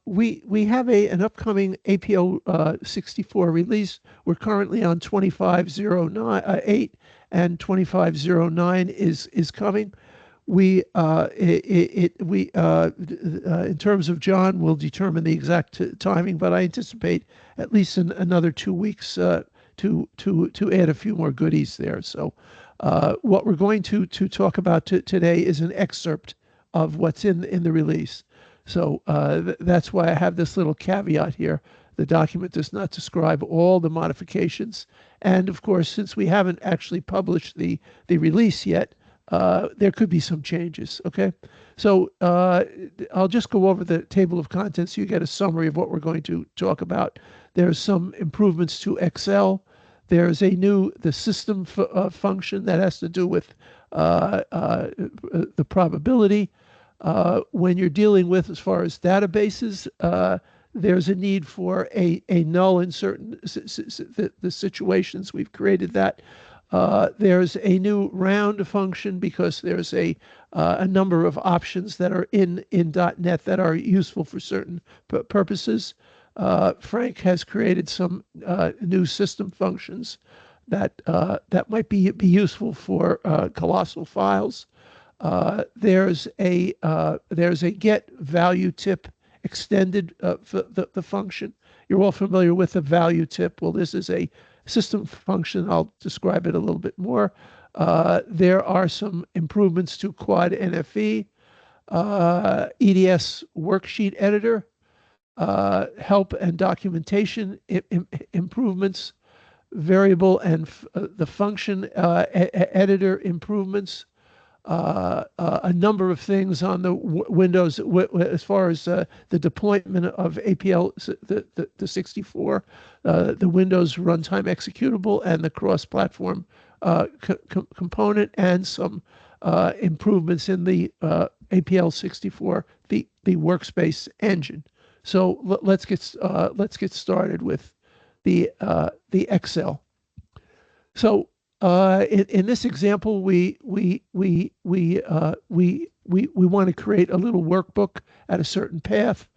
We have an upcoming Apl64 release. We're currently on 25.09.8, and 25.09 is coming. We in terms of John, we'll determine the exact timing, but I anticipate at least another 2 weeks to add a few more goodies there. So what we're going to talk about today is an excerpt of what's in the release. So that's why I have this little caveat here. The document does not describe all the modifications. And of course, since we haven't actually published the release yet, there could be some changes, okay? So I'll just go over the table of contents so you get a summary of what we're going to talk about. There's some improvements to Excel. There's the system function that has to do with the probability. When you're dealing with, as far as databases, there's a need for a null in certain the situations. We've created that. There's a new round function because there's a number of options that are in .NET that are useful for certain purposes. Frank has created some new system functions that might be useful for colossal files. There's a get value tip extended for the function. You're all familiar with the value tip. Well, this is a system function. I'll describe it a little bit more. There are some improvements to Quad NFE, EDSS Worksheet Editor, help and documentation improvements, variable and the function editor improvements, a number of things on the Windows as far as the deployment of APL the 64, the Windows runtime executable, and the cross-platform component, and some improvements in the APL64, the workspace engine. So let's get started with the Excel. So in this example, we want to create a little workbook at a certain path.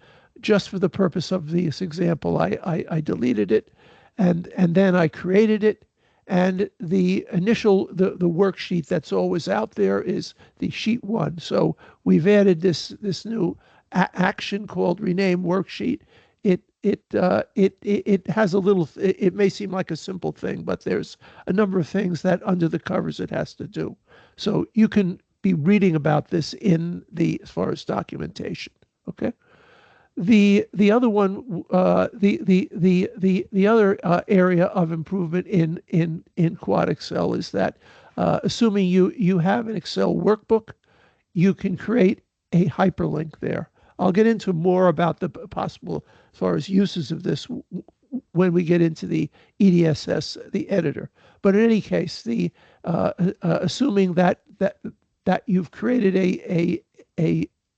Just for the purpose of this example, I deleted it, and then I created it. And the initial the worksheet that's always out there is the sheet 1. So we've added this new action called rename worksheet. It has a little, it may seem like a simple thing, but there's a number of things that under the covers it has to do. So you can be reading about this in as far as documentation, okay? The other one, the other area of improvement in Quad Excel is that assuming you have an Excel workbook, you can create a hyperlink there. I'll get into more about the possible, as far as uses of this, when we get into the EDSS, the editor. But in any case, assuming that you've created a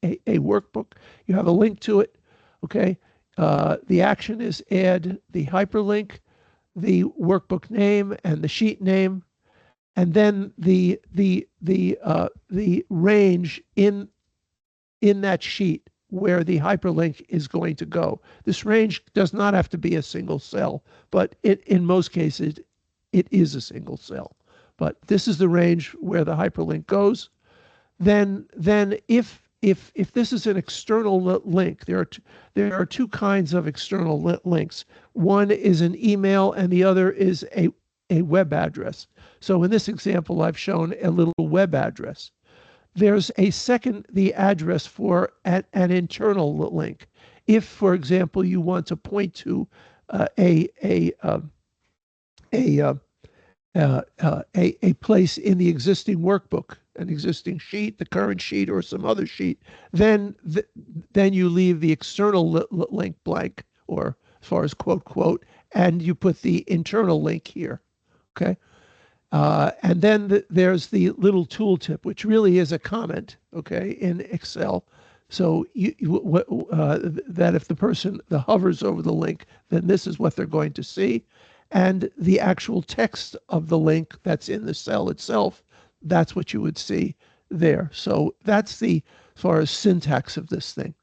workbook, you have a link to it. Okay, the action is add the hyperlink, the workbook name, and the sheet name, and then the range in that sheet where the hyperlink is going to go. This range does not have to be a single cell, but in most cases, it is a single cell. But this is the range where the hyperlink goes. Then if this is an external link, there are two kinds of external links. One is an email, and the other is a web address. So in this example, I've shown a little web address. There's a second, the address for an internal link. If, for example, you want to point to a place in the existing workbook, an existing sheet, the current sheet, or some other sheet, then you leave the external link blank, or as far as quote, and you put the internal link here, okay? And then there's the little tooltip, which really is a comment, okay, in Excel. So that if the person hovers over the link, then this is what they're going to see. And the actual text of the link that's in the cell itself, that's what you would see there. So that's as far as syntax of this thing.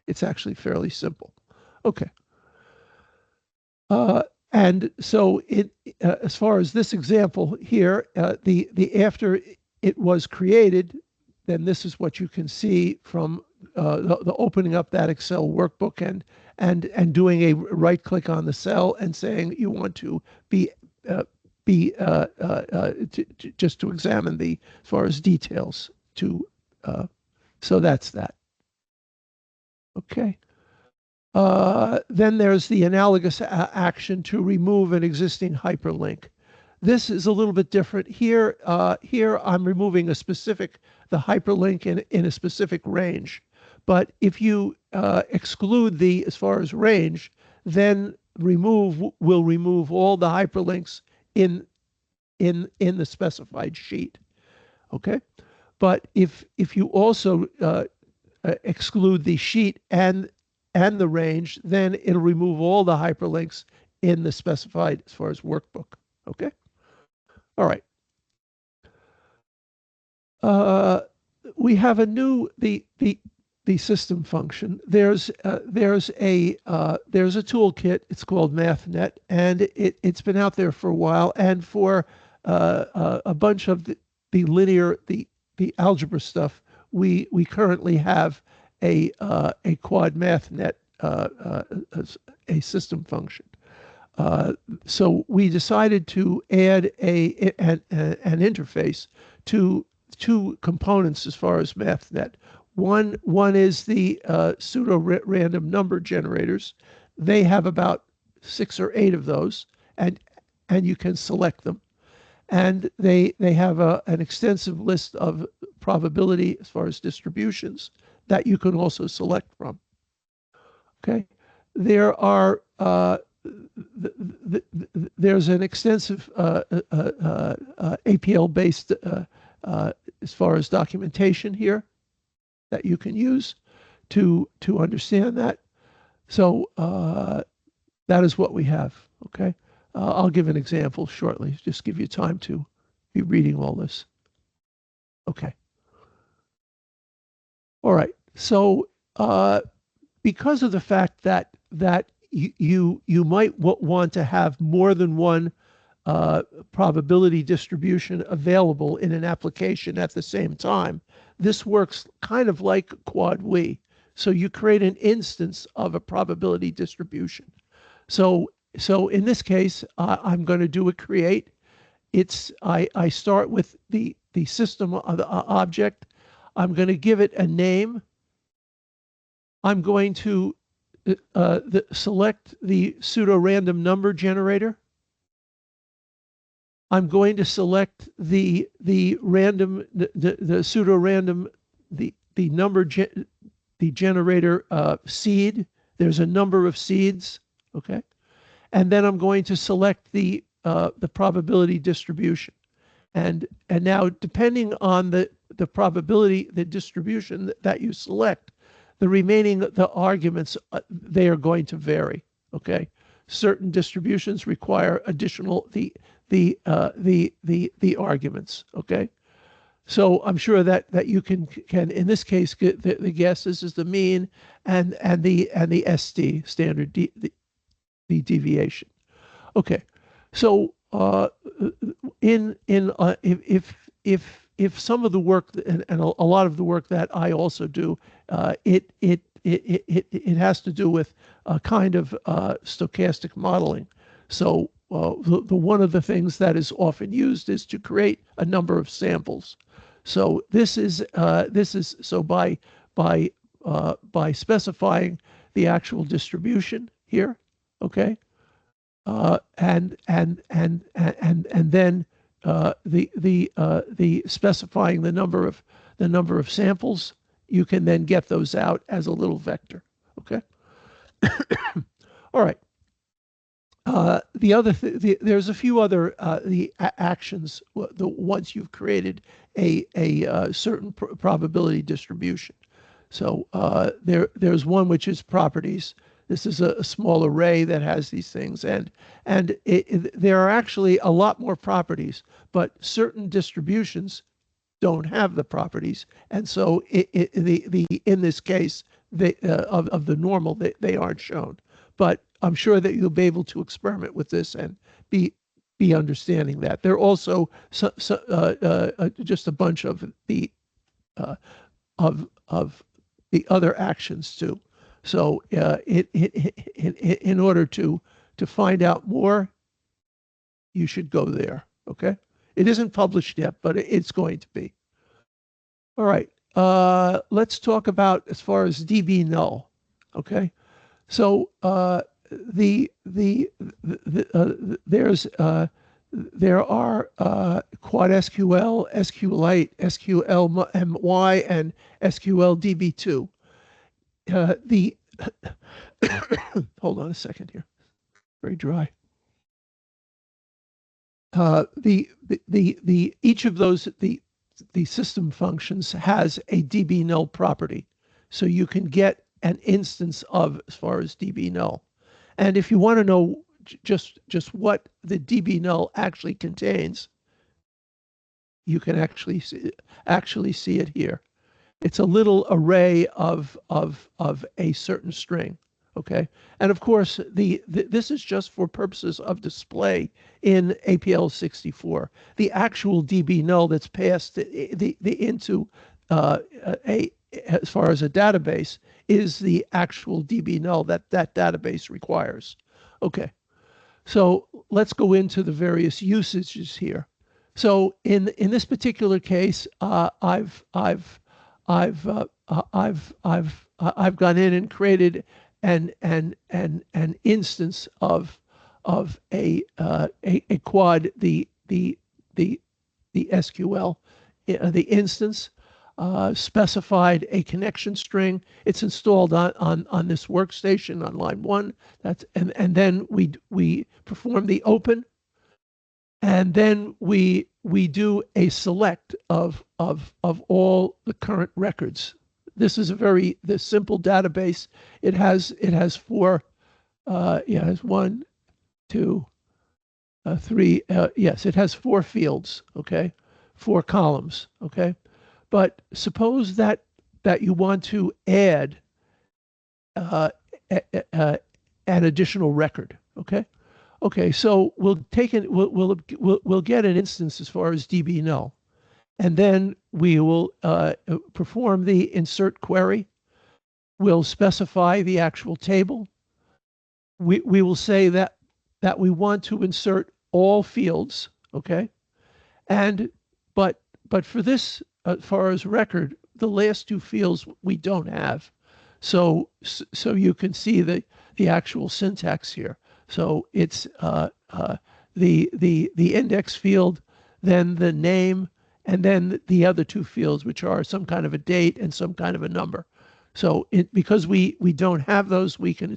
It's actually fairly simple. Okay. And so as far as this example here, the after it was created, then this is what you can see from the opening up that Excel workbook and doing a right click on the cell and saying you want to just to examine the as far as details to so that's that. Okay. Then there's the analogous action to remove an existing hyperlink. This is a little bit different. Here I'm removing the hyperlink in a specific range. But if you exclude the as far as range, then will remove all the hyperlinks in the specified sheet. Okay, but if you also exclude the sheet and the range, then it'll remove all the hyperlinks in the specified as far as workbook. Okay. All right. We have a new the system function. There's a toolkit. It's called MathNet, and it's been out there for a while. And for a bunch of the linear the algebra stuff, we currently have a quad MathNet a system function. So we decided to add an interface to two components as far as MathNet. One is the pseudo random number generators. They have about 6 or 8 of those, and you can select them. And they have an extensive list of probability as far as distributions that you can also select from. Okay, there are there's an extensive APL-based as far as documentation here that you can use to understand that. So that is what we have. Okay, I'll give an example shortly. Just give you time to be reading all this. Okay. All right. So because of the fact that you might want to have more than one probability distribution available in an application at the same time, this works kind of like quad we. So you create an instance of a probability distribution. So in this case, I'm going to do a create. I start with the system of the object. I'm going to give it a name. I'm going to select the pseudo-random number generator. I'm going to select the pseudo-random the generator seed. There's a number of seeds. Okay, and then I'm going to select the probability distribution. And now, depending on the probability, the distribution that you select, the remaining arguments they are going to vary. Okay, certain distributions require additional the arguments. Okay, so I'm sure that you can in this case get the guess. This is the mean and the ST standard the deviation. Okay, so if some of the work and a lot of the work that I also do, it has to do with a kind of stochastic modeling. So the one of the things that is often used is to create a number of samples. So this is so by specifying the actual distribution here, okay, and then the specifying the number of samples, you can then get those out as a little vector. Okay. All right. There's a few other the actions once you've created a certain probability distribution. So there's one which is properties. This is a small array that has these things, and there are actually a lot more properties, but certain distributions don't have the properties, and so in this case of the normal they aren't shown. But I'm sure that you'll be able to experiment with this and be understanding that. There are also just a bunch of the of the other actions too. So in order to find out more, you should go there. Okay. It isn't published yet, but it's going to be. All right. Let's talk about as far as DBNull. Okay. So there are Quad SQL, SQLite, SQLMY, and SQLDB2. Hold on a second here. Very dry. Each of those the system functions has a DBNull property, so you can get an instance of as far as DBNull. And if you want to know just what the DBNull actually contains, you can actually see it here. It's a little array of a certain string. Okay, and of course this is just for purposes of display in Apl64. The actual DBNull that's passed into as far as a database is the actual DBNull that database requires. Okay, so let's go into the various usages here. So in this particular case, I've gone in and created an instance of a quad the SQL the instance, specified a connection string. It's installed on this workstation on line 1. And then we perform the open, and then we do a select of all the current records. This is this simple database. It has 4, it has 1, 2, 3. Yes, it has 4 fields. Okay, 4 columns. Okay, but suppose that you want to add an additional record. Okay, so we'll get an instance as far as DBNull. And then we will perform the insert query. We'll specify the actual table. We will say that we want to insert all fields, okay? But for this, as far as record, the last 2 fields we don't have. So you can see the actual syntax here. So it's the index field, then the name, and then the other 2 fields, which are some kind of a date and some kind of a number. So because we don't have those, we can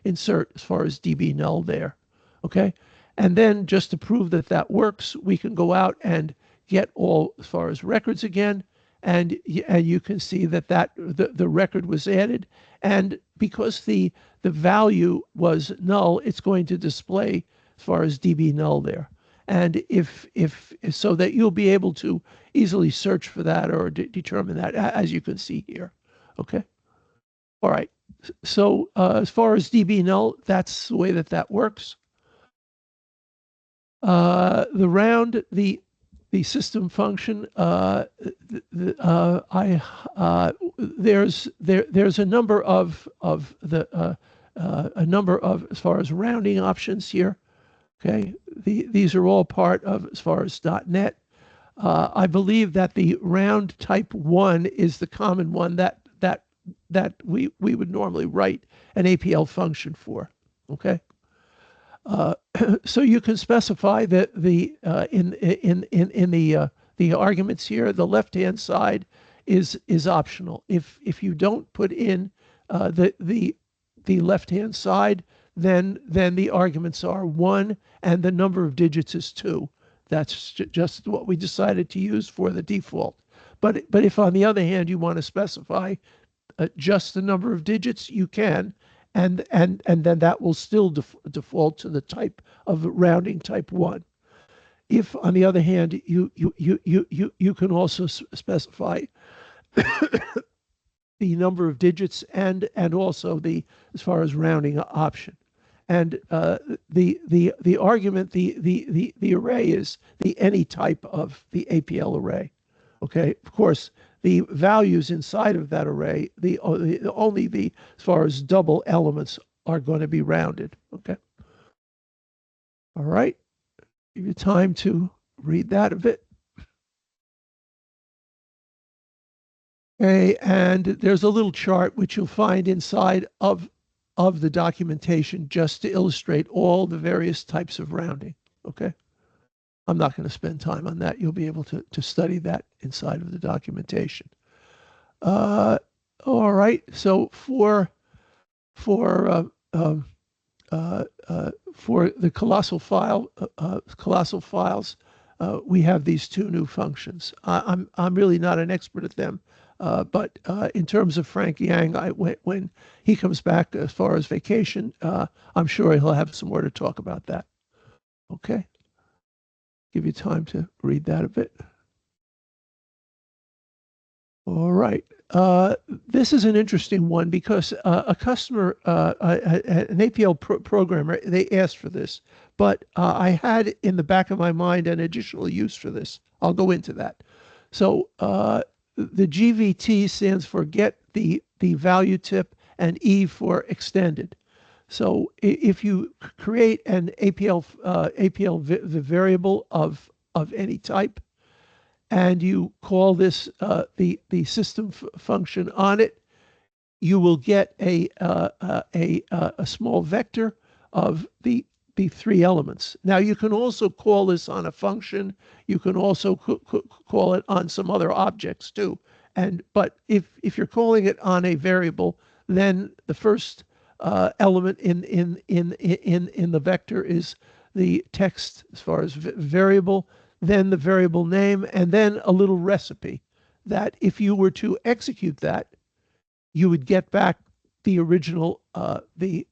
insert as far as DBNull there. Okay, and then just to prove that works, we can go out and get all as far as records again, and you can see that the record was added, and because the value was null, it's going to display as far as DBNull there. And if so that you'll be able to easily search for that or determine that, as you can see here. Okay. All right. So as far as DBNull, that's the way that works. The round the system function. There's a number of as far as rounding options here. Okay, these are all part of as far as .NET. I believe that the round type 1 is the common one that we would normally write an APL function for. Okay, so you can specify that in the arguments here, the left-hand side is optional. If you don't put in the left-hand side, then the arguments are 1 and the number of digits is 2. That's just what we decided to use for the default. But if on the other hand you want to specify just the number of digits, you can, and then that will still default to the type of rounding type 1. If, on the other hand, you can also specify the number of digits and also the, as far as rounding option. And the argument, the array is the any type of the APL array. Okay, of course, the values inside of that array, only the, as far as double elements, are going to be rounded. Okay. All right. Give you time to read that a bit. Okay, and there's a little chart which you'll find inside of the documentation just to illustrate all the various types of rounding. Okay. I'm not going to spend time on that. You'll be able to study that inside of the documentation. All right. So for the colossal files, we have these two new functions. I'm really not an expert at them, but in terms of Frank Yang, when he comes back as far as vacation, I'm sure he'll have some more to talk about that. Okay. Give you time to read that a bit. All right. This is an interesting one because a customer, an APL programmer, they asked for this, but I had in the back of my mind an additional use for this. I'll go into that. So the GVT stands for get the value tip, and E for extended. So if you create an APL variable of any type, and you call this the system function on it, you will get a small vector of the three elements. Now you can also call this on a function. You can also call it on some other objects too. But if you're calling it on a variable, then the first element in the vector is the text as far as variable, then the variable name, and then a little recipe that if you were to execute that, you would get back the original the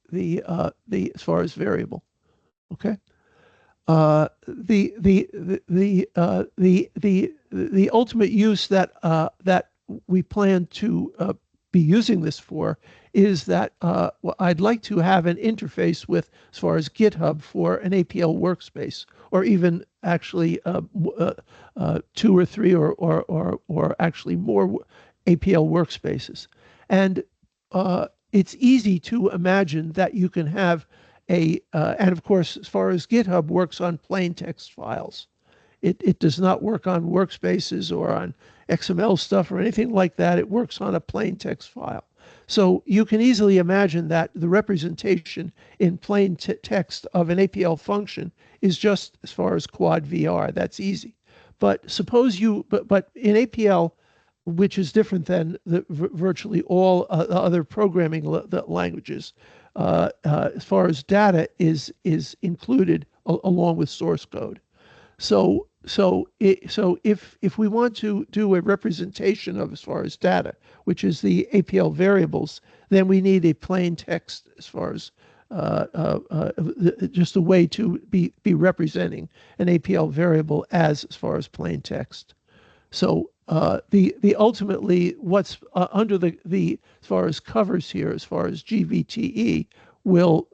as far as variable. Okay. The ultimate use that we plan to be using this for is that I'd like to have an interface with, as far as GitHub, for an APL workspace, or even actually 2 or 3 or actually more APL workspaces. And it's easy to imagine that you can have and of course, as far as GitHub works on plain text files, it does not work on workspaces or on XML stuff or anything like that. It works on a plain text file. So you can easily imagine that the representation in plain text of an APL function is just as far as quad VR. That's easy. But suppose but in APL, which is different than virtually all other programming languages, as far as data is included along with source code. So if we want to do a representation of as far as data, which is the APL variables, then we need a plain text as far as just a way to be representing an APL variable as far as plain text. So the ultimately what's under the as far as covers here, as far as GVTE, will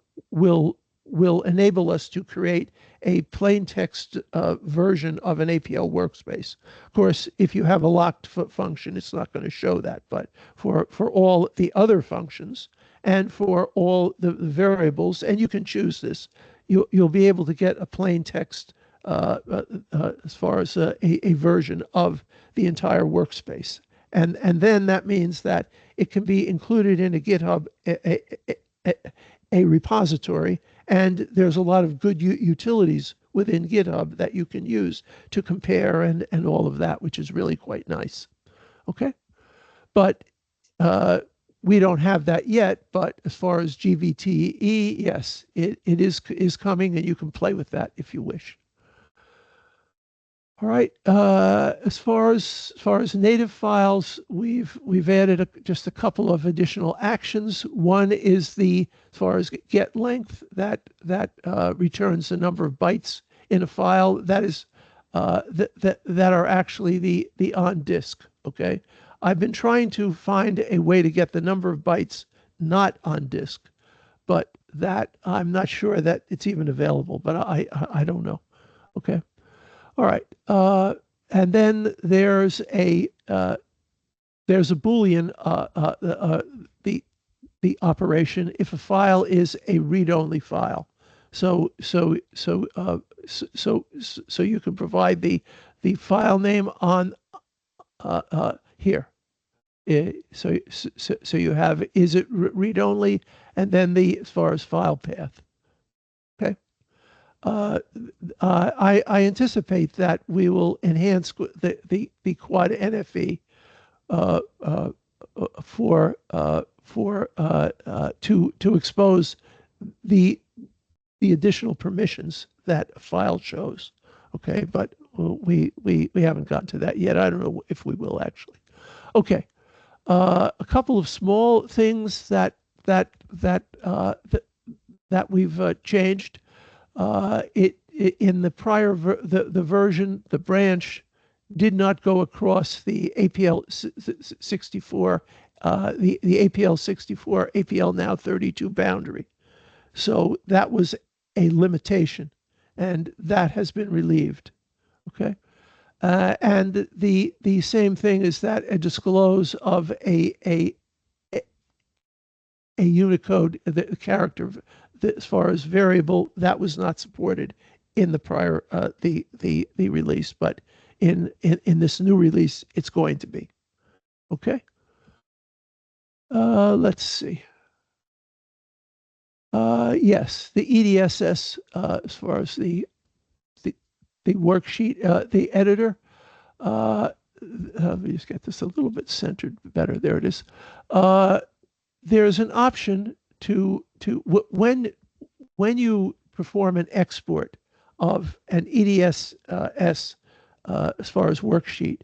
enable us to create a plain text version of an APL workspace. Of course, if you have a locked function, it's not going to show that. But for all the other functions and for all the variables, and you can choose this, you'll be able to get a plain text as far as a version of the entire workspace. And then that means that it can be included in a GitHub a repository, and there's a lot of good utilities within GitHub that you can use to compare and all of that, which is really quite nice. Okay, but we don't have that yet. But as far as GVTE, yes, it is coming, and you can play with that if you wish. All right. As far as native files, we've added just a couple of additional actions. One is as far as get length, that returns the number of bytes in a file. That is that are actually the on disk. Okay, I've been trying to find a way to get the number of bytes not on disk, but that I'm not sure that it's even available. But I don't know. Okay, all right. And then there's a Boolean, the operation if a file is a read-only file. So you can provide the file name on here. So you have, is it read-only, and then the as far as file path. Okay. I anticipate that we will enhance the quad NFE to expose the additional permissions that a file shows. Okay, but we haven't gotten to that yet. I don't know if we will actually. Okay, a couple of small things that we've changed. In the prior the version, the branch did not go across the Apl64, the Apl64 Apl now 32 boundary. So that was a limitation, and that has been relieved. Okay, and the same thing is that a disclose of a Unicode, the character, as far as variable, that was not supported in the prior the release, but in this new release, it's going to be. Okay. Let's see. Yes, the EDSS, as far as the worksheet, the editor. Let me just get this a little bit centered better. There it is. There's an option to when you perform an export of an EDSS as far as worksheet,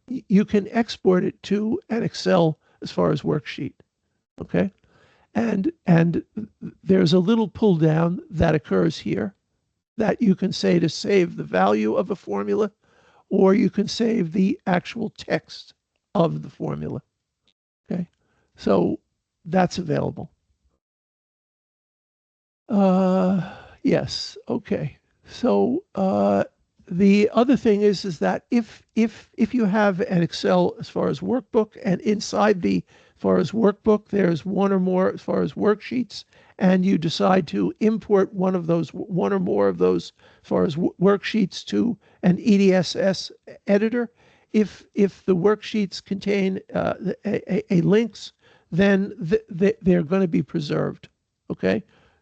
you can export it to an Excel as far as worksheet. Okay, and there's a little pull down that occurs here that you can say to save the value of a formula, or you can save the actual text of the formula. Okay, so that's available. Yes. Okay. So the other thing is that if you have an Excel as far as workbook, and inside the as far as workbook there's one or more as far as worksheets, and you decide to import one or more of those as far as worksheets to an EDSS editor, if the worksheets contain a links, then they're going to be preserved. Okay,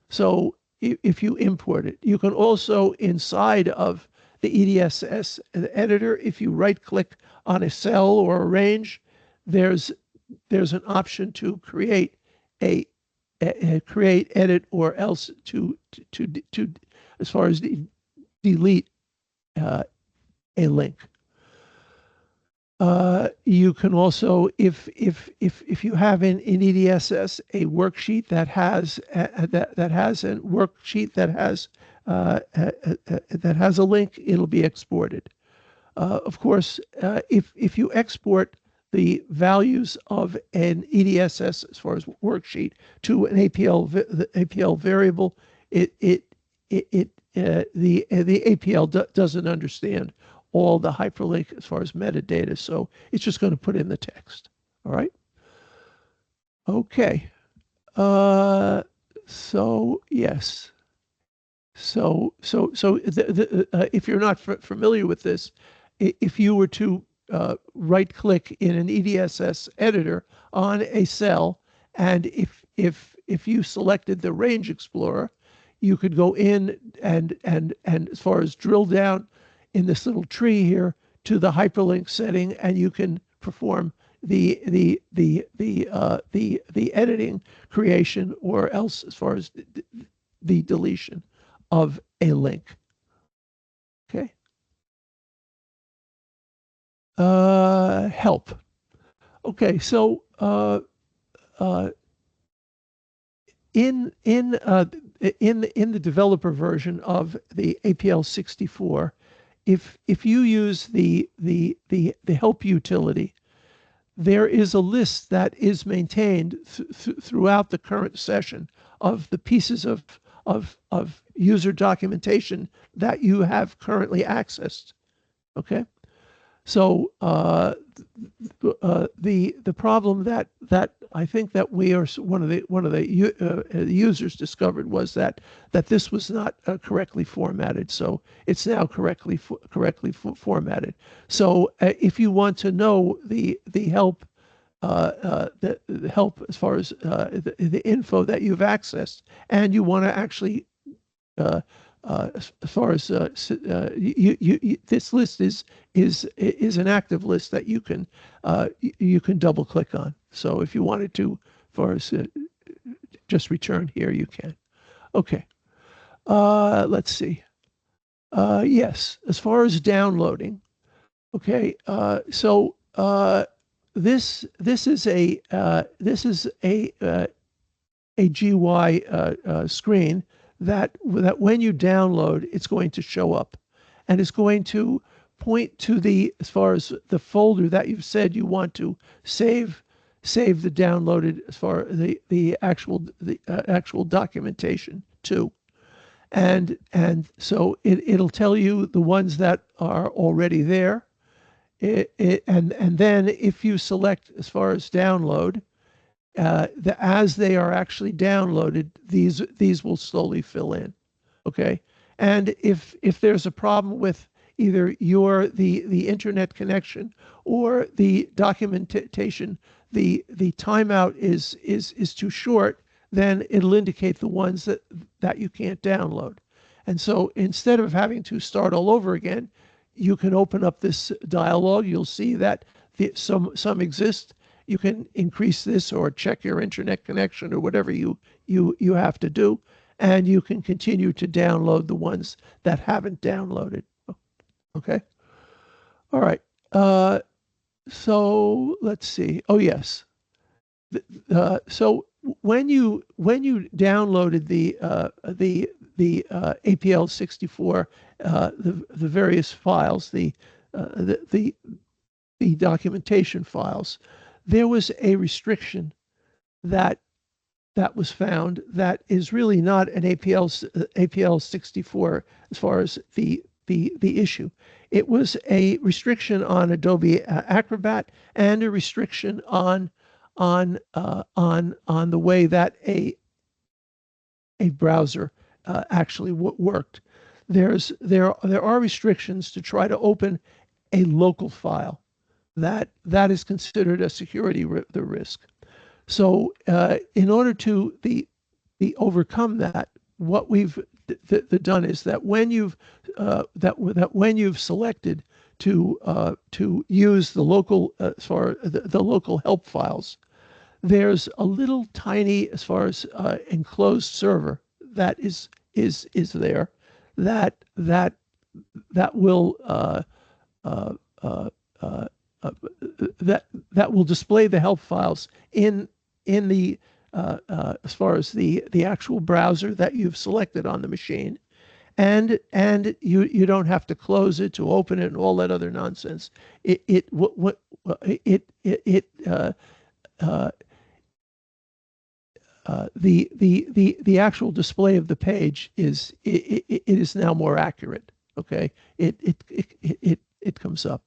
so if you import it, you can also inside of the EDSS editor, if you right click on a cell or a range, there's an option to create create, edit, or else to as far as delete a link. You can also, if you have in EDSS a worksheet that has a worksheet that has a link, it'll be exported. Of course, if you export the values of an EDSS as far as worksheet to an APL variable, the APL doesn't understand all the hyperlink as far as metadata, so it's just going to put in the text. All right. Okay. So yes. So if you're not familiar with this, if you were to right click in an EDSS editor on a cell, and if you selected the range explorer, you could go in and as far as drill down in this little tree here to the hyperlink setting, and you can perform the editing, creation, or else as far as the deletion of a link. Okay. Help. Okay, so in the developer version of the Apl64, if you use the help utility, there is a list that is maintained throughout the current session of the pieces of user documentation that you have currently accessed. Okay, so the problem that I think that we are one of the users discovered was that this was not correctly formatted. So it's now correctly formatted. So if you want to know the help the help as far as the info that you've accessed, and you want to actually as far as this list is an active list that you can double click on. So if you wanted to, as far as just return here, you can. Okay. Let's see. Yes, as far as downloading. Okay. So this is a GUI screen that when you download, it's going to show up, and it's going to point to as far as the folder that you've said you want to save the downloaded, as far as the actual documentation to, and so it'll tell you the ones that are already there, and then if you select as far as download, as they are actually downloaded, these will slowly fill in. Okay, and if there's a problem with either the internet connection or the documentation, the timeout is too short, then it'll indicate the ones that you can't download. And so instead of having to start all over again, you can open up this dialog. You'll see that some exist. You can increase this or check your internet connection or whatever you have to do, and you can continue to download the ones that haven't downloaded. Okay. All right. So let's see. Oh yes. So when you downloaded the Apl64, the various files, the documentation files, there was a restriction that was found that is really not an Apl64 as far as the issue. It was a restriction on Adobe Acrobat and a restriction on the way that a browser actually worked. There are restrictions to try to open a local file. That is considered a security risk. So in order to overcome that, what we've done is that when you've selected to use the local as far the local help files, there's a little tiny as far as enclosed server that is there that will that will display the help files in the as far as the actual browser that you've selected on the machine, and you don't have to close it to open it and all that other nonsense. The actual display of the page is now more accurate. Okay, it comes up.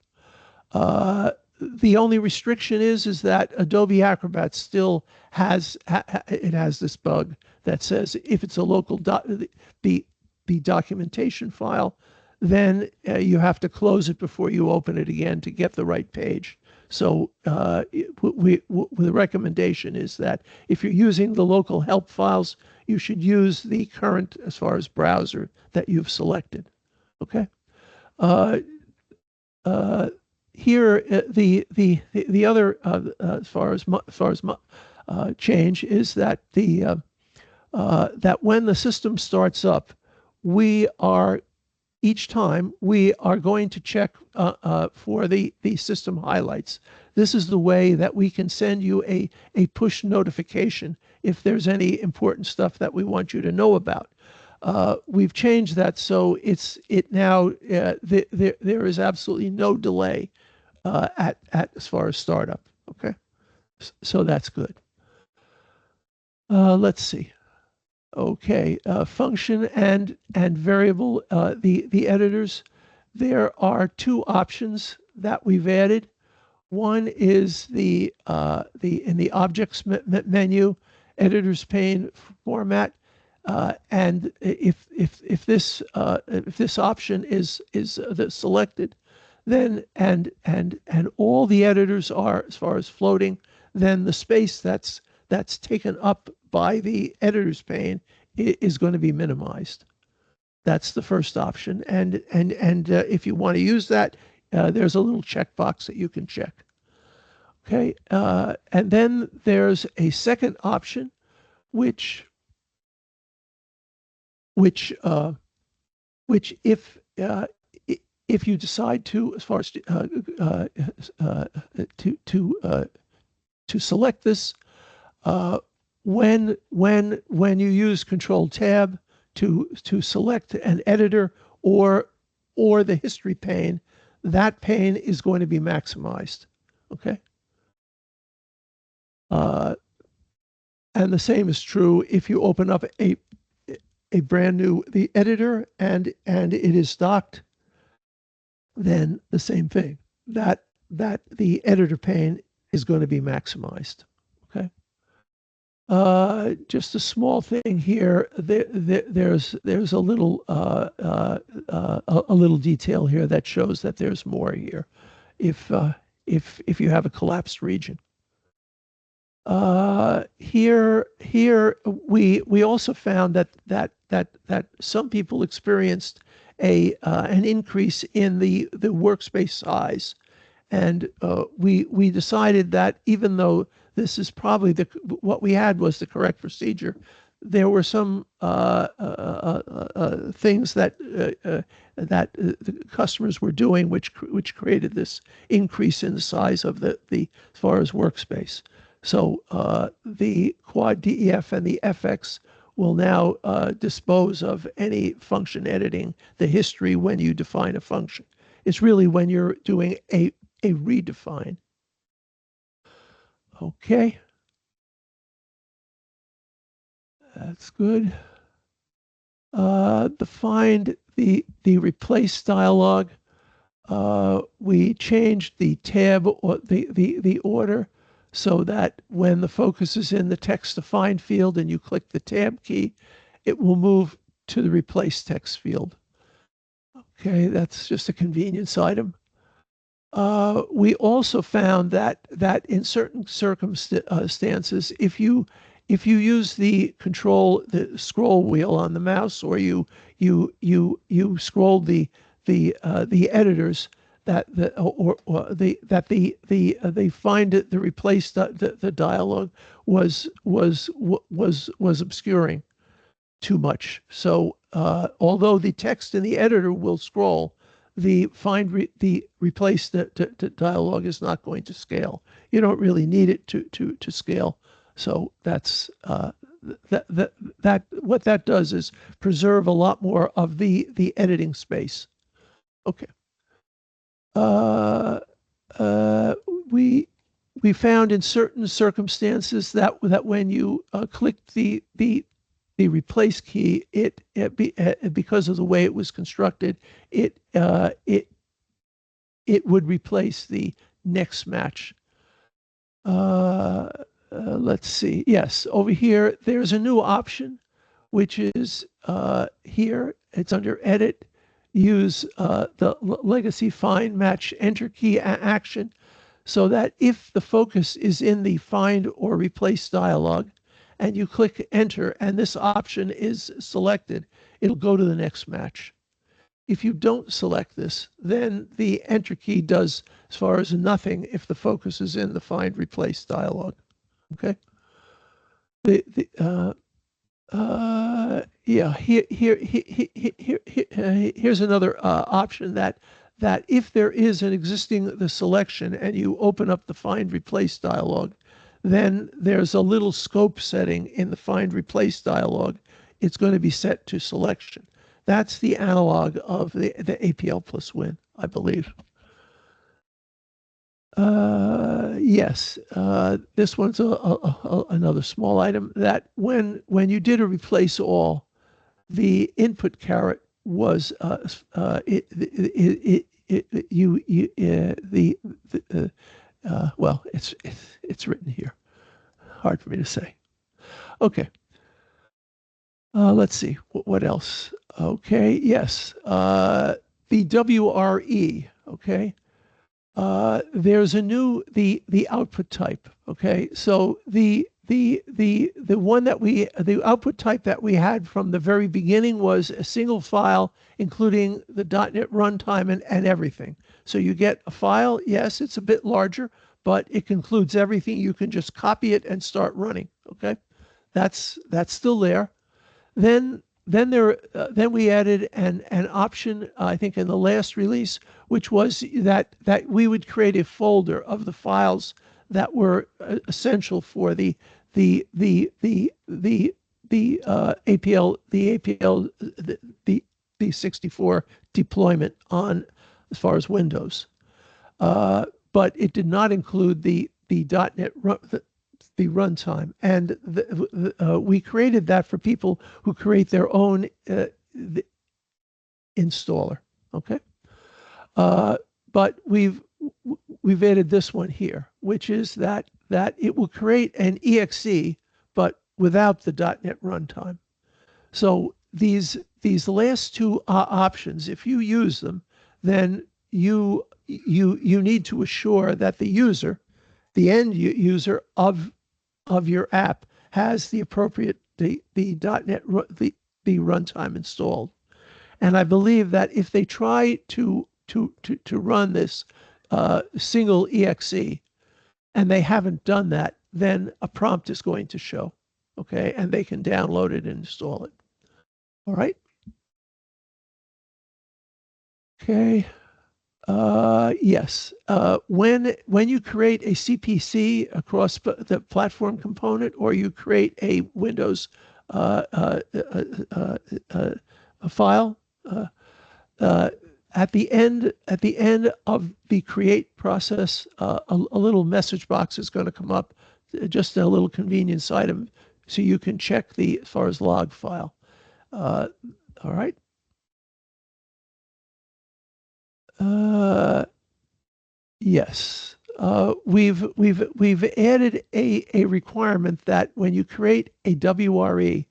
The only restriction is that Adobe Acrobat still has this bug that says if it's a local the documentation file, then you have to close it before you open it again to get the right page. So the recommendation is that if you're using the local help files, you should use the current as far as browser that you've selected. Okay. Here, the other as far as change is that that when the system starts up, each time we are going to check for the system highlights. This is the way that we can send you a push notification if there's any important stuff that we want you to know about. we've changed that so it now there is absolutely no delay at as far as startup. Okay, so that's good. Let's see. Okay, function and variable, the editors. There are two options that we've added. One is in the objects menu, editors pane format, and if this option is selected, then and all the editors are, as far as floating, then the space that's taken up by the editors pane is going to be minimized. That's the first option, and if you want to use that, there's a little checkbox that you can check. Okay, and then there's a second option, which if you decide to, as far as to select this, when you use Control Tab to select an editor or the history pane, that pane is going to be maximized. Okay. And the same is true if you open up a brand new editor and it is docked, then the same thing, that the editor pane is going to be maximized. Okay. Just a small thing here. There's a little detail here that shows that there's more here. If you have a collapsed region. Here we also found that some people experienced an increase in the workspace size, and we decided that even though this is probably what we had was the correct procedure, there were some things that the customers were doing which created this increase in the size of the as far as workspace. So the quad DEF and the FX will now dispose of any function editing the history when you define a function. It's really when you're doing a redefine. Okay. That's good. Find the replace dialog. We changed the tab or the order so that when the focus is in the text to find field and you click the tab key, it will move to the replace text field. Okay, that's just a convenience item. We also found that in certain circumstances, if you use the scroll wheel on the mouse, or you scroll the editors, they find that the replace the dialog was obscuring too much. So although the text in the editor will scroll, the replace the dialog is not going to scale. You don't really need it to scale. So that's what that does is preserve a lot more of the editing space. Okay. We found in certain circumstances that when you click the replace key, because of the way it was constructed, it would replace the next match. Let's see. Yes, over here there's a new option, which is here. It's under Edit. Use the legacy find match enter key action, so that if the focus is in the find or replace dialog and you click enter and this option is selected, it'll go to the next match. If you don't select this, then the enter key does as far as nothing if the focus is in the find replace dialog. Okay. Yeah, here's another option that if there is an existing selection and you open up the find replace dialog, then there's a little scope setting in the find replace dialog it's going to be set to selection. That's the analog of the APL+Win, I believe. Yes, this one's another small item that when you did a replace all, the input caret was well, it's written here. Hard for me to say. Okay. Let's see what else. Okay. Yes. The WRE. Okay. There's a new the output type. Okay. So the one that the output type that we had from the very beginning was a single file, including the .NET runtime and everything. So you get a file. Yes, it's a bit larger, but it includes everything. You can just copy it and start running. Okay, that's still there. Then we added an option, I think in the last release, which was that we would create a folder of the files that were essential for the Apl64 deployment on as far as Windows, but it did not include the .NET the runtime, and we created that for people who create their own installer. Okay, but we've added this one here, which is that it will create an exe, but without the .NET runtime. So these last two options, if you use them, then you need to assure that the user, the end user of your app, has the appropriate the .NET the runtime installed. And I believe that if they try to run this single exe and they haven't done that, then a prompt is going to show. Okay, and they can download it and install it. All right. Okay. Yes. When you create a CPC across the platform component, or you create a Windows a file, at the end of the create process, a little message box is going to come up, just a little convenience item, so you can check the as far as log file. All right. Yes. We've added a requirement that when you create a WRE,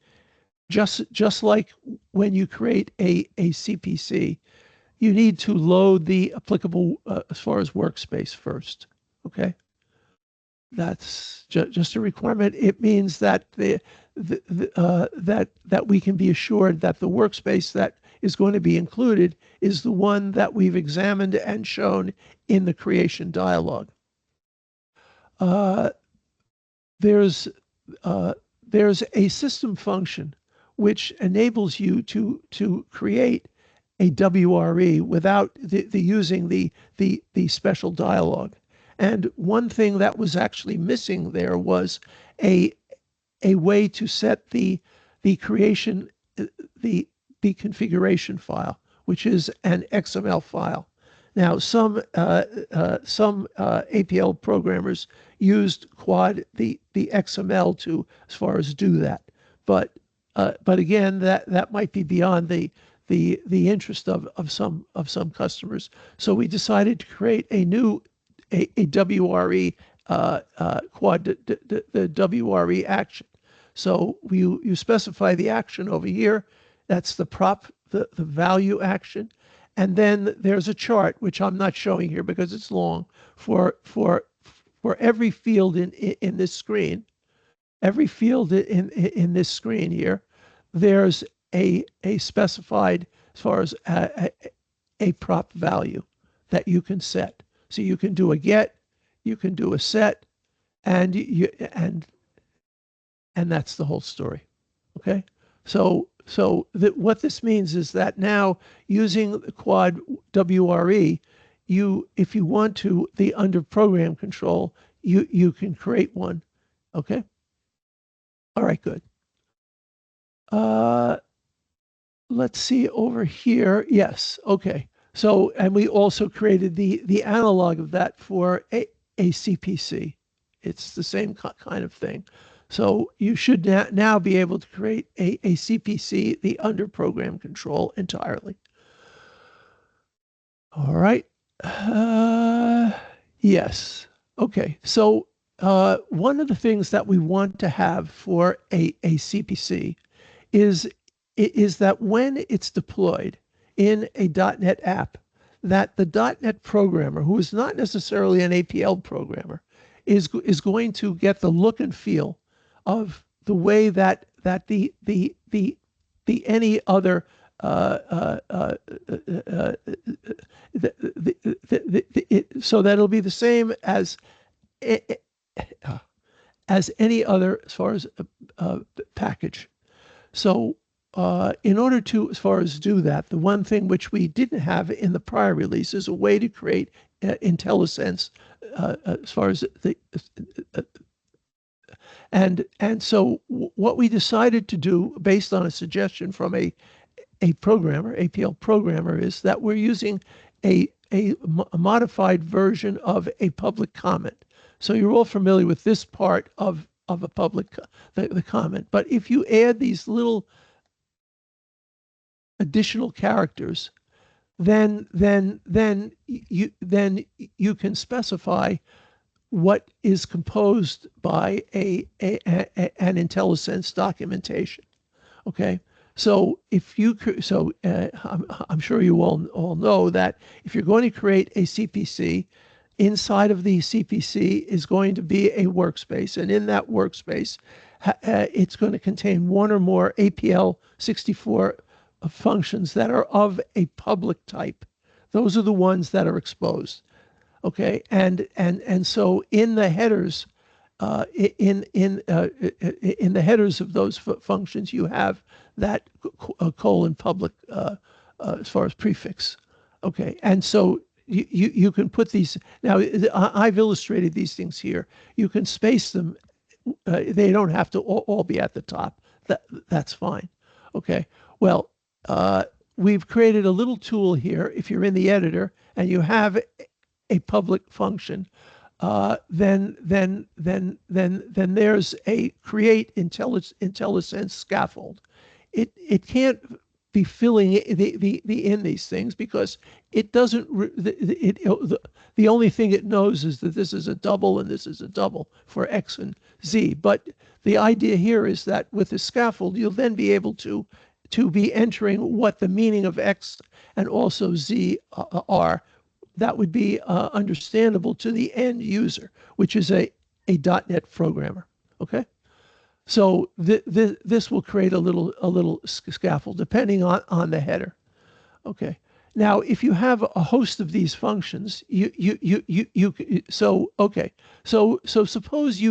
just like when you create a CPC, you need to load the applicable as far as workspace first. Okay. That's just a requirement. It means that that we can be assured that the workspace that is going to be included is the one that we've examined and shown in the creation dialog. There's a system function which enables you to create a WRE without using the special dialog. And one thing that was actually missing there was a way to set the creation the configuration file, which is an XML file. Now, some APL programmers used quad the XML to as far as do that, but again, that might be beyond the interest of some customers. So we decided to create a new a WRE quad the WRE action. So you specify the action over here. That's the value action. And then there's a chart, which I'm not showing here because it's long, for every field in this screen. Every field in this screen here, there's a specified as far as a prop value that you can set. So you can do a get, you can do a set, and that's the whole story. Okay, so what this means is that now using the quad WRE, if you want to, under program control, you can create one. Okay. All right, good. let's see over here. Yes. Okay. So, and we also created the analog of that for a CPC. It's the same kind of thing. So you should now be able to create a CPC, the under program control entirely. All right. Yes. Okay. So one of the things that we want to have for a CPC is that when it's deployed in a .NET app, that the .NET programmer, who is not necessarily an APL programmer, is going to get the look and feel of the way that the any other so that it'll be the same as any other as far as package. So in order to, as far as do that, the one thing which we didn't have in the prior release is a way to create IntelliSense as far as the and so what we decided to do, based on a suggestion from a programmer, APL programmer, is that we're using a modified version of a public comment. So you're all familiar with this part of a public the comment. But if you add these little additional characters, then you can specify what is composed by an IntelliSense documentation. Okay. So if you I'm sure you all know that if you're going to create a CPC, inside of the CPC is going to be a workspace, and in that workspace, it's going to contain one or more Apl64 functions that are of a public type. Those are the ones that are exposed. Okay, and so in the headers, in the headers of those functions, you have that colon public as far as prefix. Okay, and so you can put these. Now I've illustrated these things here. You can space them. They don't have to all be at the top. That's fine. Okay. Well, we've created a little tool here. If you're in the editor and you have a public function, then there's a create IntelliSense scaffold. It can't be filling the in these things because it doesn't. The only thing it knows is that this is a double and this is a double for X and Z. But the idea here is that with the scaffold, you'll then be able to be entering what the meaning of X and also Z are. That would be understandable to the end user, which is a .NET programmer. Okay, so this will create a little scaffold depending on the header. Okay, now if you have a host of these functions, so suppose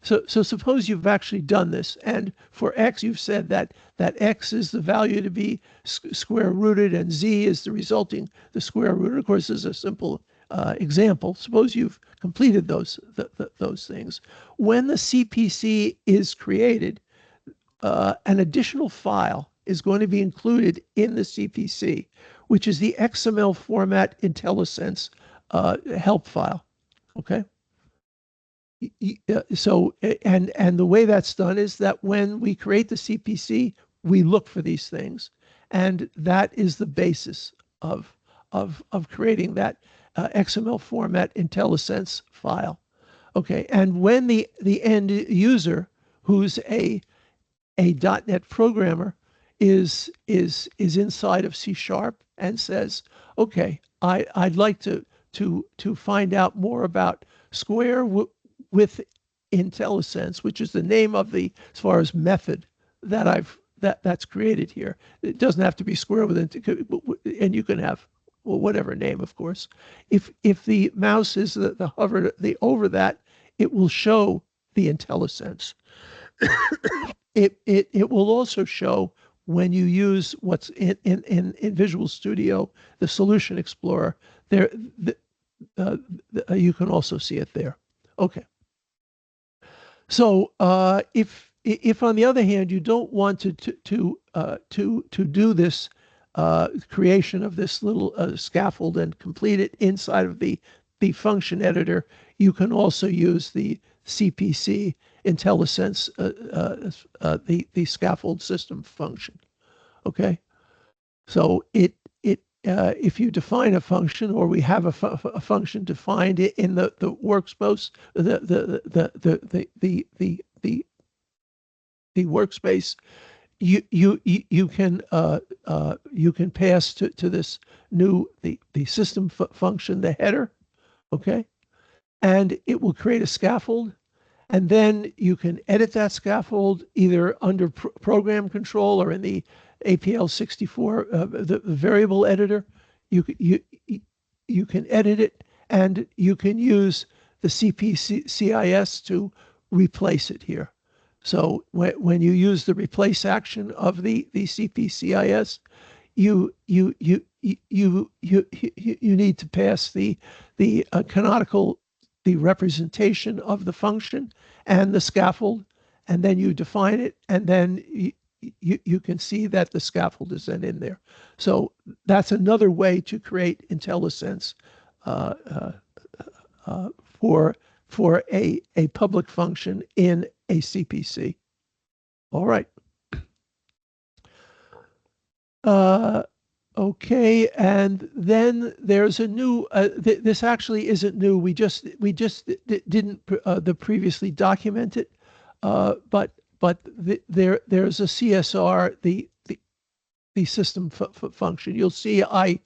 So suppose you've actually done this, and for X, you've said that X is the value to be square rooted, and Z is the square root. Of course, this is a simple example. Suppose you've completed those things. When the CPC is created, an additional file is going to be included in the CPC, which is the XML format IntelliSense help file. Okay. So, and the way that's done is that when we create the CPC, we look for these things, and that is the basis of creating that XML format IntelliSense file. Okay, and when the end user, who's a .NET programmer, is inside of C# and says, okay, I'd like to find out more about Square with IntelliSense, which is the name of the, as far as method that's created here. It doesn't have to be square with it, and you can have whatever name, of course. If the mouse is the hover over that, it will show the IntelliSense. It will also show when you use what's in Visual Studio, the Solution Explorer. There, you can also see it there. Okay. So if if on the other hand you don't want to do this creation of this little scaffold and complete it inside of the function editor, you can also use the CPC Enhancements, the scaffold system function. Okay, so if you define a function, or we have a function defined in the workspace, the workspace, you can pass to this new the system function the header, okay, and it will create a scaffold, and then you can edit that scaffold either under program control or in the Apl64 the variable editor. You can edit it, and you can use the CPCIS to replace it here. So when you use the replace action of the CPCIS, you need to pass the canonical, the representation of the function and the scaffold, and then you define it, and then you can see that the scaffold is then in there. So that's another way to create IntelliSense for a public function in a CPC. All right. Okay, and then there's a new. This actually isn't new. We just didn't previously document it, but there's a CSR, the system function. You'll see I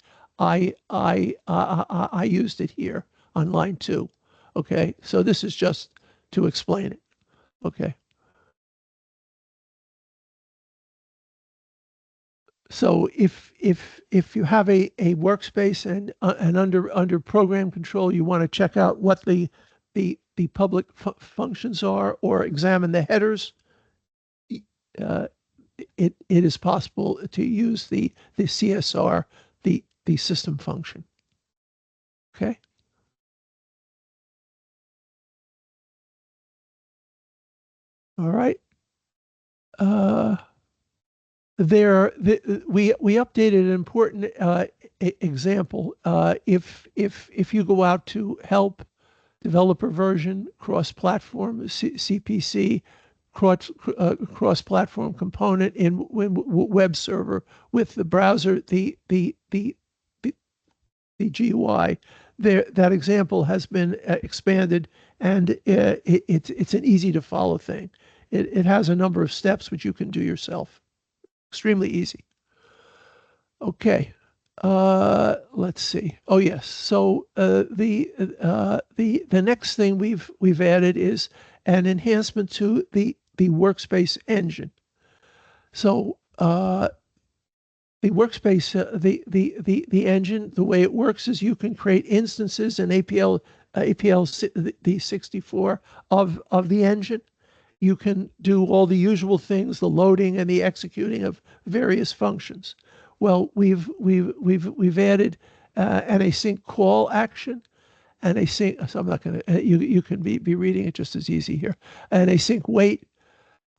used it here on line 2. Okay, so this is just to explain it. Okay. So if you have a workspace and under program control, you want to check out what the public functions are, or examine the headers, it is possible to use the CSR, the system function. Okay. All right. We updated an important example. If you go out to help, developer version, cross-platform, CPC, cross-platform component in web server with the browser, the GUI, that example has been expanded, and it's an easy to follow thing. It has a number of steps which you can do yourself. Extremely easy. Okay, let's see. Oh yes. So the next thing we've added is an enhancement to the workspace engine. So the workspace, the engine, the way it works is you can create instances in Apl64 of the engine. You can do all the usual things, the loading and the executing of various functions. Well, we've added an AsyncCall action, and async. So I'm not going to. You can be reading it just as easy here. An AsyncWait,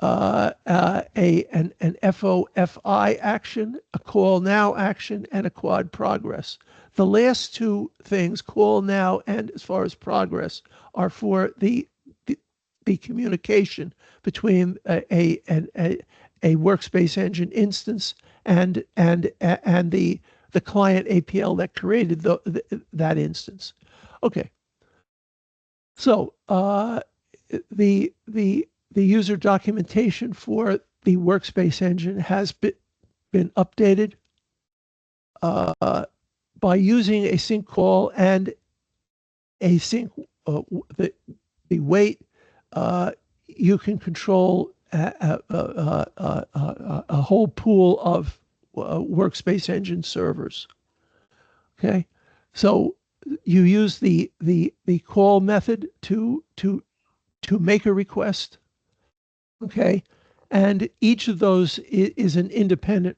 an FOFI action, a CallNow action, and a quad progress. The last two things, CallNow and as far as progress, are for the communication between a workspace engine instance and the client APL that created that instance. Okay. So the user documentation for the workspace engine has been updated by using AsyncCall and async the wait. You can control a whole pool of workspace engine servers. Okay, so you use the call method to make a request. Okay, and each of those is an independent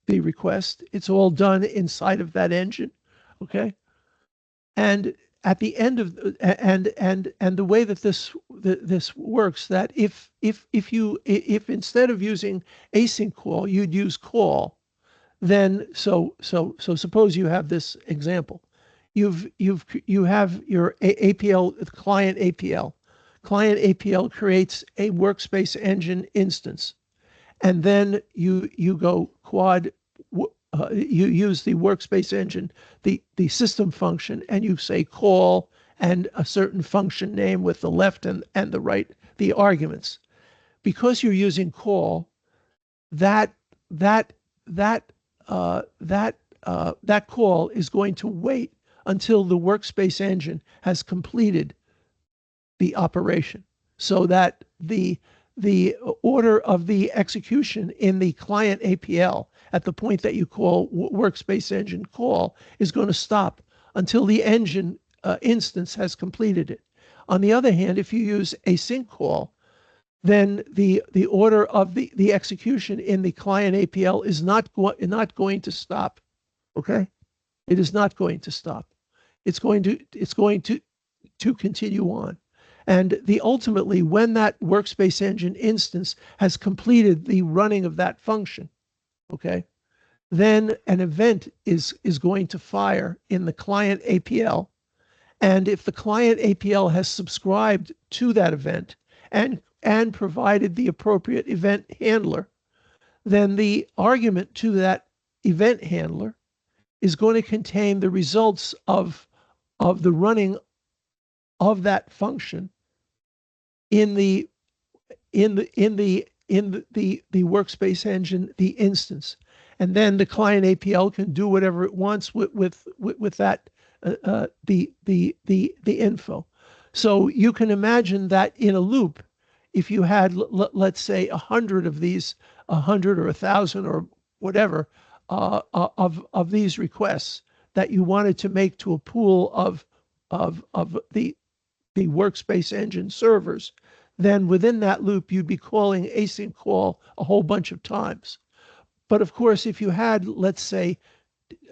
request. It's all done inside of that engine. Okay, and at the end of and the way that this works, that if instead of using async call you'd use call, then so suppose you have this example. You have your APL client APL. Client APL creates a workspace engine instance, and then you go quad. You use the workspace engine, the system function, and you say call and a certain function name with the left and the right, the arguments. Because you're using call, that call is going to wait until the workspace engine has completed the operation, so that the order of the execution in the client APL at the point that you call workspace engine call is going to stop until the engine instance has completed it. On the other hand, if you use async call, then the order of the execution in the client APL is not going to stop. Okay, it is not going to stop. It's going to continue on. And ultimately, when that workspace engine instance has completed the running of that function, okay, then an event is going to fire in the client APL. And if the client APL has subscribed to that event and provided the appropriate event handler, then the argument to that event handler is going to contain the results of the running of that function in the workspace engine, the instance. And then the client APL can do whatever it wants with that the info. So you can imagine that in a loop, if you had, let's say, 100 of these, 100 or 1,000 or whatever of these requests that you wanted to make to a pool of the workspace engine servers, then within that loop you'd be calling async call a whole bunch of times. But of course, if you had, let's say,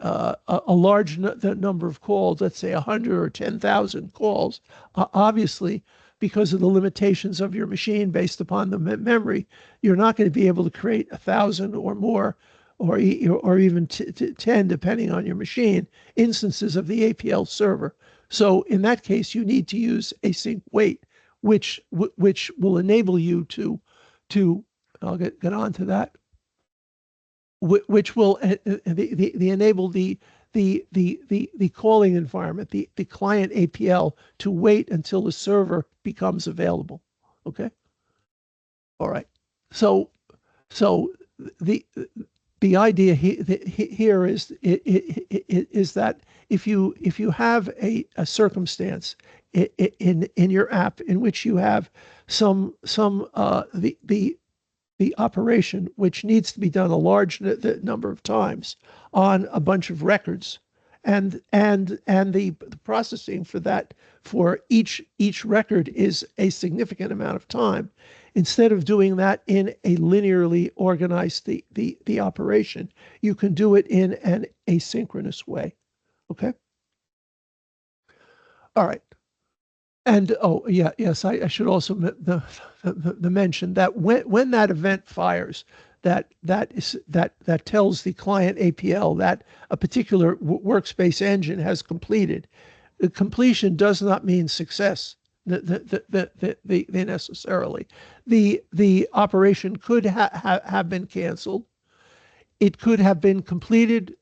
a large number of calls, let's say 100 or 10,000 calls, obviously, because of the limitations of your machine based upon the memory, you're not going to be able to create 1,000 or more, or even 10, depending on your machine, instances of the APL server. So in that case, you need to use AsyncWait, which will enable you to I'll get on to that, which will enable the calling environment, the client APL, to wait until the server becomes available. Okay. All right. So the idea here is that if you have a circumstance in your app in which you have the operation which needs to be done a large number of times on a bunch of records, and the processing for that for each record is a significant amount of time, instead of doing that in a linearly organized the operation, you can do it in an asynchronous way. Okay. All right. And I should also mention that when that event fires, that tells the client APL that a particular workspace engine has completed. The completion does not mean success. Necessarily, the operation could have been canceled. It could have been completed,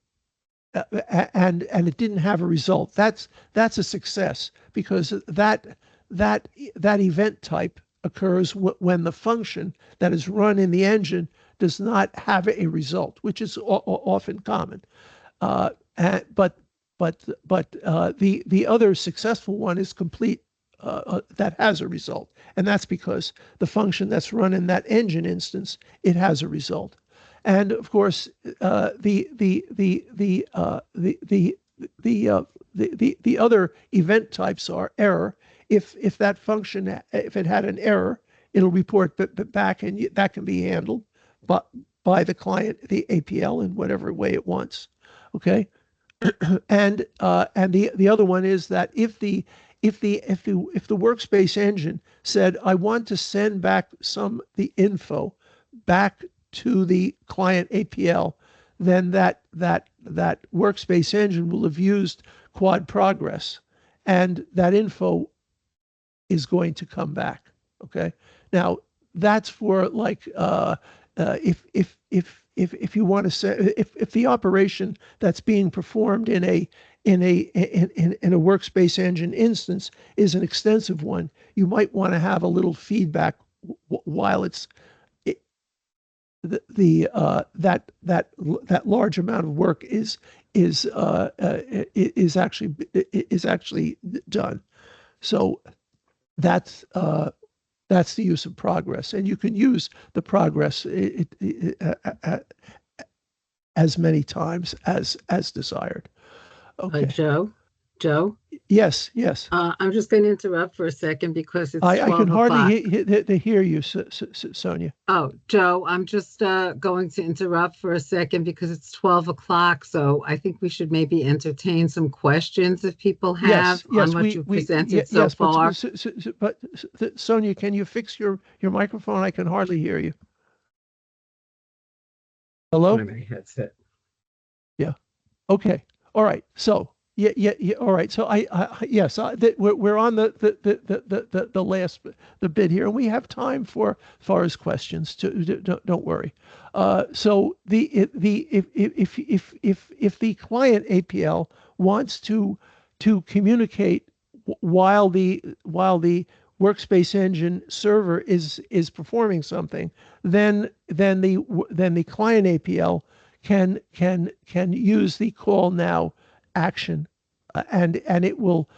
and it didn't have a result. That's a success, because that event type occurs when the function that is run in the engine does not have a result, which is often common. But the other successful one is complete. That has a result, and that's because the function that's run in that engine instance, it has a result. And of course, the other event types are error. If that function, if it had an error, it'll report back, and that can be handled by the client, the APL, in whatever way it wants. Okay. and the other one is that if the workspace engine said, I want to send back the info back to the client APL, then that workspace engine will have used quad progress, and that info is going to come back. Okay. Now that's for like if you want to say, if the operation that's being performed in a workspace engine instance is an extensive one, you might want to have a little feedback while it's that large amount of work is actually done. So that's the use of progress, and you can use the progress as many times as desired. Okay. Joe? Yes. I'm just going to interrupt for a second because it's 12 I can hardly hear you, Sonia. Oh, Joe, I'm just going to interrupt for a second because it's 12 o'clock. So I think we should maybe entertain some questions if people have on what you presented so far. But Sonia, can you fix your microphone? I can hardly hear you. Hello? My headset. Yeah. Okay. All right. So yeah. All right. So yes, we're on the last bit here, and we have time for far as questions. Don't worry. So if the client APL wants to communicate while the workspace engine server is performing something, then the client APL can use the CallNow action, and it will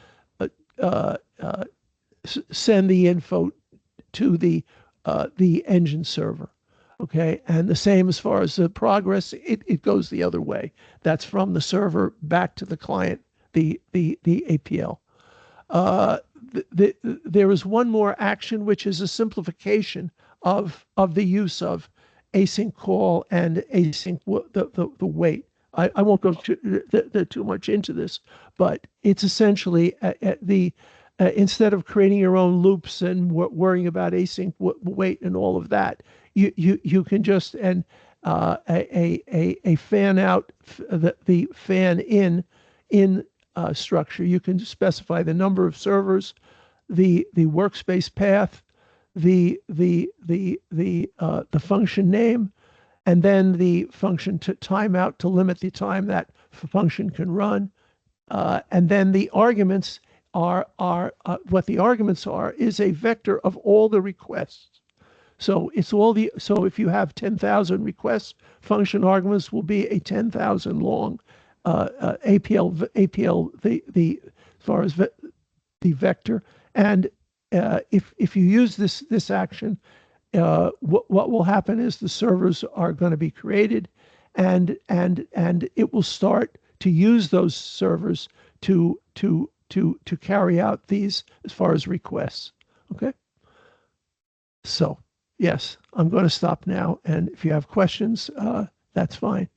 send the info to the engine server. Okay, and the same as far as the progress, it goes the other way. That's from the server back to the client, the APL. There is one more action, which is a simplification of the use of AsyncCall and the wait. I won't go too much into this, but it's essentially instead of creating your own loops and worrying about async wait and all of that, you can just a fan out, the fan in structure. You can specify the number of servers, the workspace path, the function name, and then the function timeout to limit the time that function can run. And then the arguments are what the arguments are is a vector of all the requests. So it's so if you have 10,000 requests, function arguments will be a 10,000 long APL as far as the vector. And if you use this action, what will happen is the servers are going to be created, and it will start to use those servers to carry out these as far as requests. Okay. So yes, I'm going to stop now, and if you have questions, that's fine.